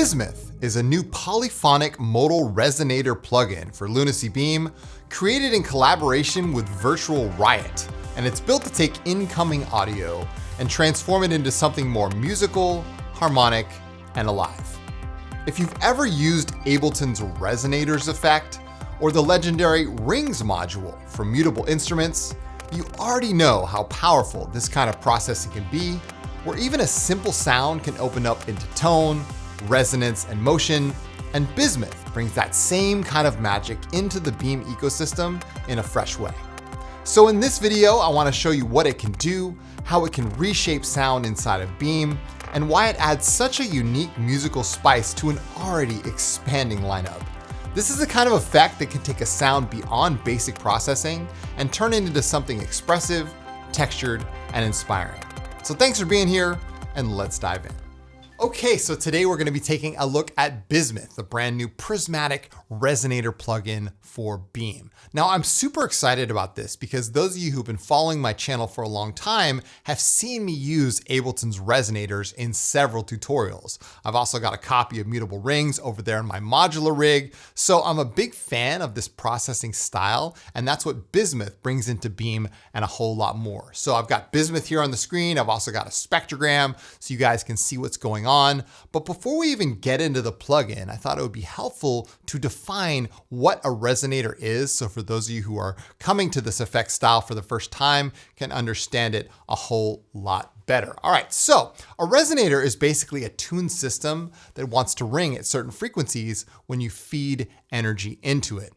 Bismuth is a new polyphonic modal resonator plugin for Lunacy Beam created in collaboration with Virtual Riot, and it's built to take incoming audio and transform it into something more musical, harmonic, and alive. If you've ever used Ableton's resonators effect or the legendary rings module for mutable instruments, you already know how powerful this kind of processing can be, where even a simple sound can open up into tone, resonance, and motion, and Bismuth brings that same kind of magic into the Beam ecosystem in a fresh way. So in this video, I want to show you what it can do, how it can reshape sound inside of Beam, and why it adds such a unique musical spice to an already expanding lineup. This is the kind of effect that can take a sound beyond basic processing and turn it into something expressive, textured, and inspiring. So thanks for being here, and let's dive in. Okay, so today we're going to be taking a look at Bismuth, the brand new Prismatic Resonator plugin for Beam. Now, I'm super excited about this because those of you who've been following my channel for a long time have seen me use Ableton's resonators in several tutorials. I've also got a copy of Mutable Rings over there in my modular rig, so I'm a big fan of this processing style, and that's what Bismuth brings into Beam and a whole lot more. So I've got Bismuth here on the screen. I've also got a spectrogram so you guys can see what's going on. But before we even get into the plugin, I thought it would be helpful to define what a resonator is. So for those of you who are coming to this effect style for the first time, can understand it a whole lot better. All right, so a resonator is basically a tuned system that wants to ring at certain frequencies when you feed energy into it.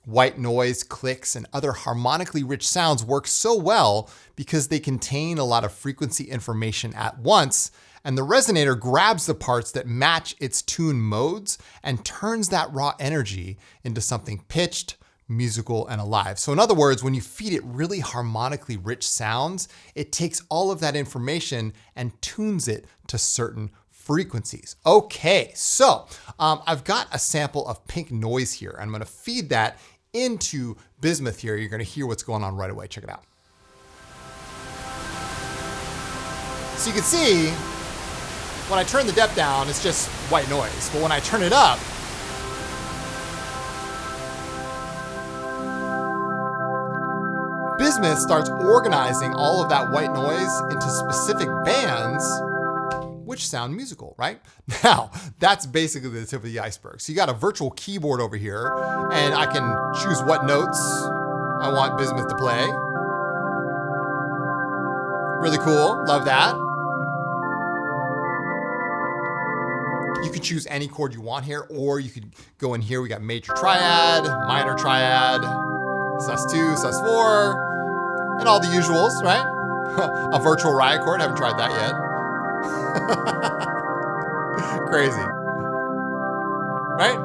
White noise, clicks, and other harmonically rich sounds work so well because they contain a lot of frequency information at once, and the resonator grabs the parts that match its tune modes and turns that raw energy into something pitched, musical, and alive. So in other words, when you feed it really harmonically rich sounds, it takes all of that information and tunes it to certain frequencies. Okay, so I've got a sample of pink noise here. I'm gonna feed that into Bismuth here. You're gonna hear what's going on right away. Check it out. So you can see, when I turn the depth down, it's just white noise. But when I turn it up, Bismuth starts organizing all of that white noise into specific bands, which sound musical, right? Now, that's basically the tip of the iceberg. So you got a virtual keyboard over here, and I can choose what notes I want Bismuth to play. Really cool, love that. You can choose any chord you want here, or you could go in here. We got major triad, minor triad, sus2, sus4, and all the usuals, right? A Virtual Riot chord, haven't tried that yet. Crazy, right?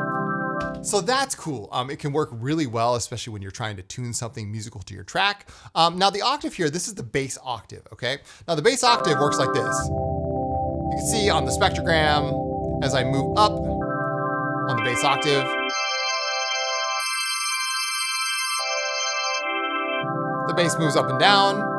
So that's cool. It can work really well, especially when you're trying to tune something musical to your track. Now the octave here, this is the bass octave, okay? Now the bass octave works like this. You can see on the spectrogram, as I move up on the bass octave, the bass moves up and down.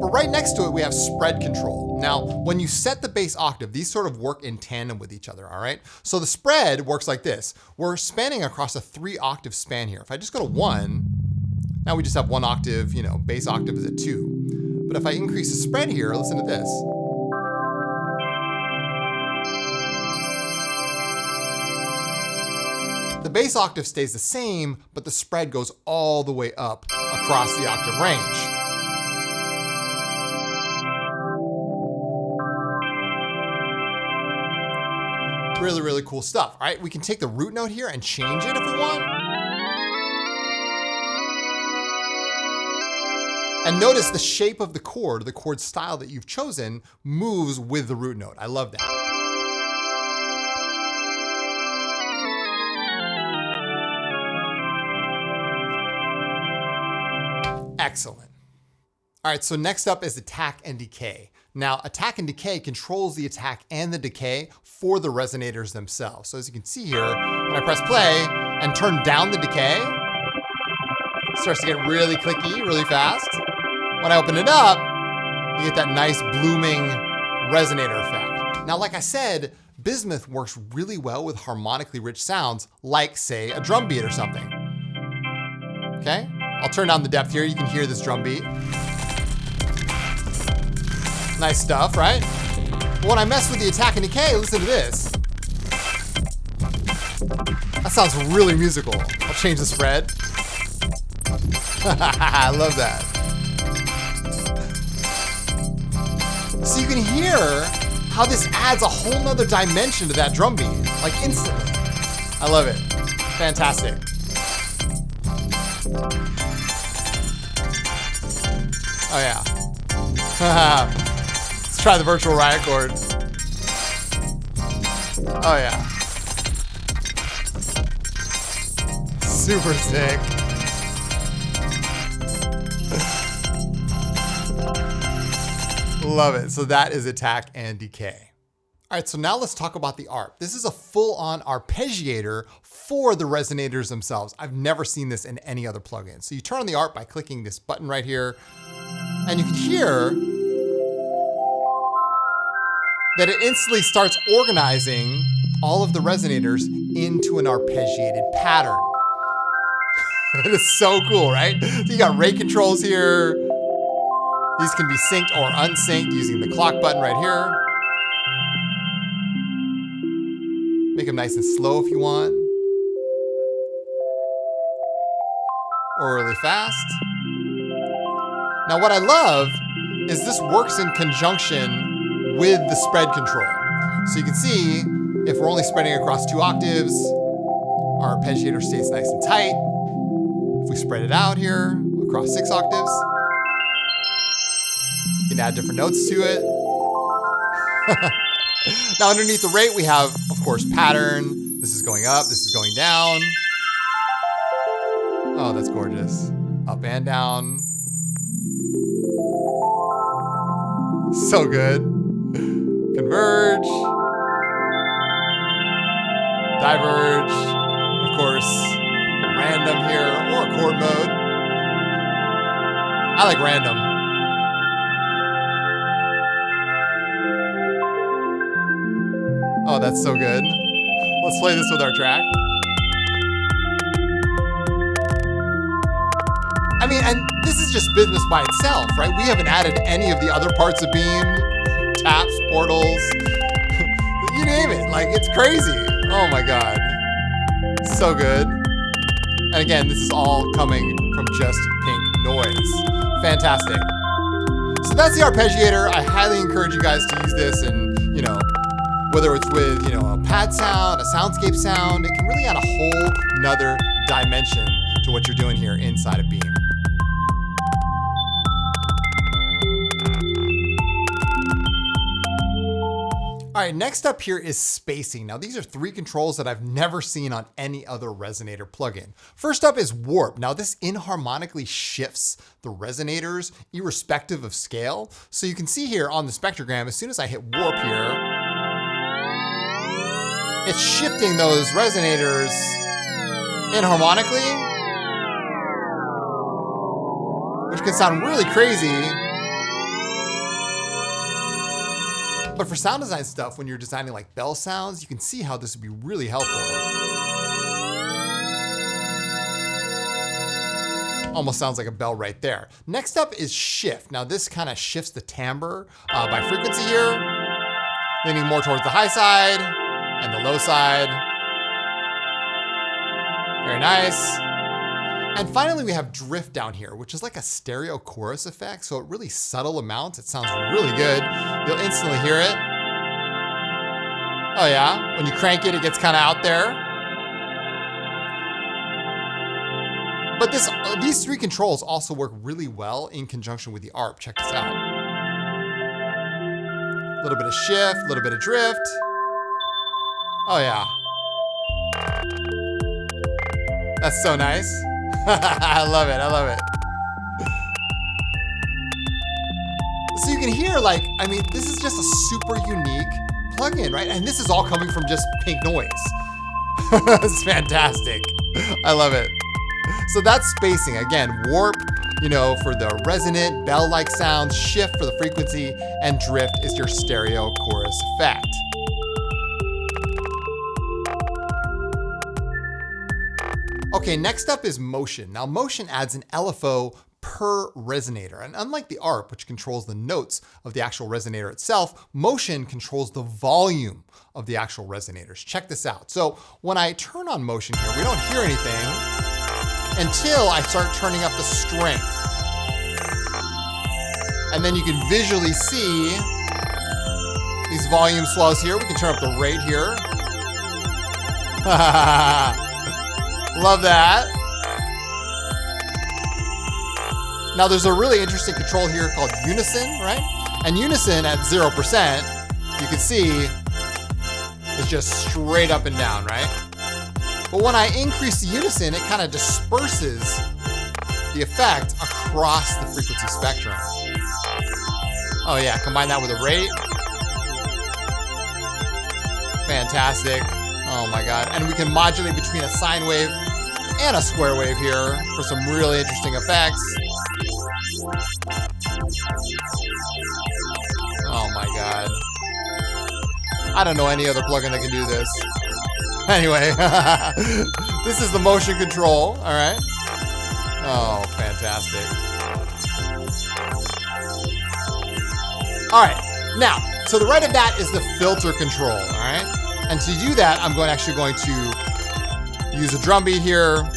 But right next to it, we have spread control. Now, when you set the bass octave, these sort of work in tandem with each other, all right? So the spread works like this. We're spanning across a 3-octave span here. If I just go to 1, now we just have 1 octave, bass octave is at 2. But if I increase the spread here, listen to this. The bass octave stays the same, but the spread goes all the way up across the octave range. Really, really cool stuff. All right, we can take the root note here and change it if we want. And notice the shape of the chord style that you've chosen moves with the root note. I love that. Excellent. All right, so next up is attack and decay. Now, attack and decay controls the attack and the decay for the resonators themselves. So as you can see here, when I press play and turn down the decay, it starts to get really clicky, really fast. When I open it up, you get that nice blooming resonator effect. Now, like I said, Bismuth works really well with harmonically rich sounds, like, say, a drum beat or something. Okay, I'll turn down the depth here. You can hear this drum beat. Nice stuff, right? But when I mess with the attack and decay, listen to this. That sounds really musical. I'll change the spread. I love that. So you can hear how this adds a whole nother dimension to that drum beat, like instantly. I love it. Fantastic. Oh yeah. Let's try the Virtual Riot chord. Oh yeah. Super sick. Love it. So that is attack and decay. All right, so now let's talk about the ARP. This is a full-on arpeggiator for the resonators themselves. I've never seen this in any other plugin. So you turn on the ARP by clicking this button right here, and you can hear that it instantly starts organizing all of the resonators into an arpeggiated pattern. It is so cool, right? So you got rate controls here. These can be synced or unsynced using the clock button right here. Make them nice and slow if you want. Or really fast. Now what I love is this works in conjunction with the spread control. So you can see if we're only spreading across 2 octaves, our arpeggiator stays nice and tight. If we spread it out here across 6 octaves, you can add different notes to it. Now underneath the rate, we have, of course, pattern. This is going up, this is going down. Oh, that's gorgeous. Up and down. So good. Converge. Diverge. Of course, random here, or chord mode. I like random. Oh, that's so good. Let's play this with our track. I mean, and this is just Bismuth by itself, right? We haven't added any of the other parts of Beam, taps, portals, you name it. Like, it's crazy. Oh my God. So good. And again, this is all coming from just pink noise. Fantastic. So that's the Arpeggiator. I highly encourage you guys to use this, and, you know, whether it's with, you know, a pad sound, a soundscape sound, it can really add a whole nother dimension to what you're doing here inside of Beam. All right, next up here is spacing. Now these are 3 controls that I've never seen on any other resonator plugin. First up is warp. Now this inharmonically shifts the resonators irrespective of scale. So you can see here on the spectrogram, as soon as I hit warp here, it's shifting those resonators inharmonically, which can sound really crazy. But for sound design stuff, when you're designing like bell sounds, you can see how this would be really helpful. Almost sounds like a bell right there. Next up is shift. Now this kind of shifts the timbre by frequency here, leaning more towards the high side and the low side. Very nice. And finally, we have drift down here, which is like a stereo chorus effect. So at really subtle amounts, it sounds really good. You'll instantly hear it. Oh yeah, when you crank it, it gets kind of out there. But these 3 controls also work really well in conjunction with the ARP. Check this out. A little bit of shift, a little bit of drift. Oh yeah. That's so nice. I love it, I love it. So you can hear, like, I mean, this is just a super unique plugin, right? And this is all coming from just pink noise. It's fantastic. I love it. So that's spacing. Again, warp, you know, for the resonant, bell-like sounds, shift for the frequency, and drift is your stereo chorus effect. Okay, next up is motion. Now, motion adds an LFO per resonator. And unlike the ARP, which controls the notes of the actual resonator itself, motion controls the volume of the actual resonators. Check this out. So when I turn on motion here, we don't hear anything until I start turning up the strength. And then you can visually see these volume swells here. We can turn up the rate here. Love that. Now there's a really interesting control here called unison, right? And unison at 0%, you can see, is just straight up and down, right? But when I increase the unison, it kind of disperses the effect across the frequency spectrum. Oh yeah, combine that with a rate. Fantastic. Oh my God. And we can modulate between a sine wave and a square wave here for some really interesting effects. Oh my God. I don't know any other plugin that can do this. Anyway, this is the motion control, all right? Oh, fantastic. All right, now, to the right of that is the filter control, all right? And to do that, I'm actually going to use a drum beat here.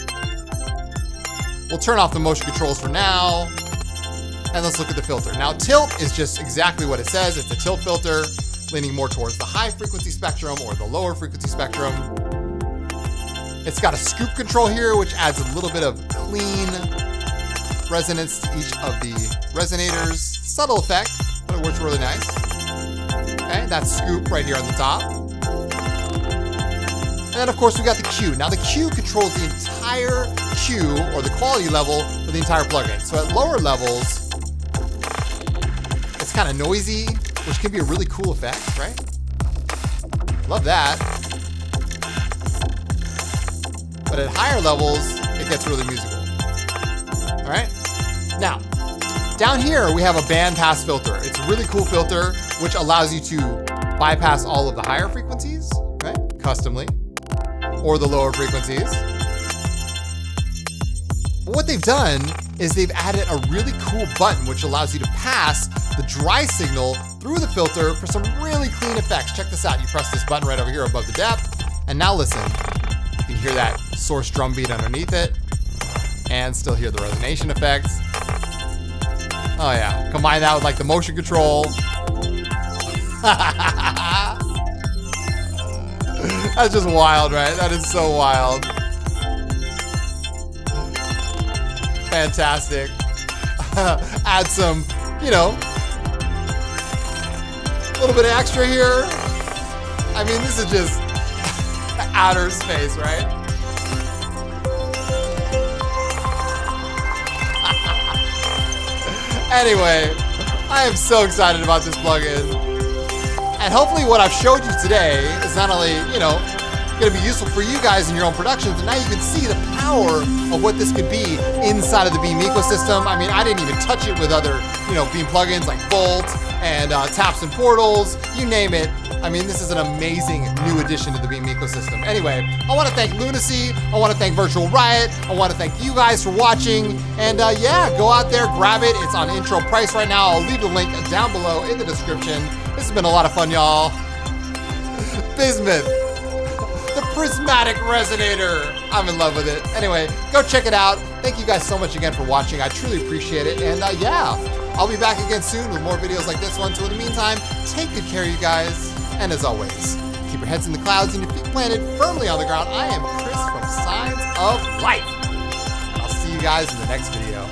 We'll turn off the motion controls for now. And let's look at the filter. Now, tilt is just exactly what it says. It's a tilt filter, leaning more towards the high frequency spectrum or the lower frequency spectrum. It's got a scoop control here, which adds a little bit of clean resonance to each of the resonators. Subtle effect, but it works really nice. Okay, that's scoop right here on the top. And then of course we got the Q. Now the Q controls the entire Q or the quality level for the entire plugin. So at lower levels, it's kind of noisy, which can be a really cool effect, right? Love that. But at higher levels, it gets really musical. All right? Now, down here we have a bandpass filter. It's a really cool filter, which allows you to bypass all of the higher frequencies, right? Customly. Or the lower frequencies. But what they've done is they've added a really cool button which allows you to pass the dry signal through the filter for some really clean effects. Check this out. You press this button right over here above the depth, and now listen. You can hear that source drum beat underneath it, and still hear the resonation effects. Oh yeah, combine that with like the motion control. That's just wild, right? That is so wild. Fantastic. Add some, you know, a little bit of extra here. I mean, this is just outer space, right? Anyway, I am so excited about this plugin. And hopefully what I've showed you today is not only, you know, going to be useful for you guys in your own productions, but now you can see the power of what this could be inside of the Beam ecosystem. I mean, I didn't even touch it with other, you know, Beam plugins like Volt and Taps and Portals, you name it. I mean, this is an amazing new addition to the Beam ecosystem. Anyway, I want to thank Lunacy. I want to thank Virtual Riot. I want to thank you guys for watching. And yeah, go out there, grab it. It's on intro price right now. I'll leave the link down below in the description. This has been a lot of fun, y'all. Bismuth, the Prismatic Resonator. I'm in love with it. Anyway, go check it out. Thank you guys so much again for watching. I truly appreciate it. And yeah, I'll be back again soon with more videos like this one. So in the meantime, take good care, you guys. And as always, keep your heads in the clouds and your feet planted firmly on the ground. I am Chris from Signs of Life. I'll see you guys in the next video.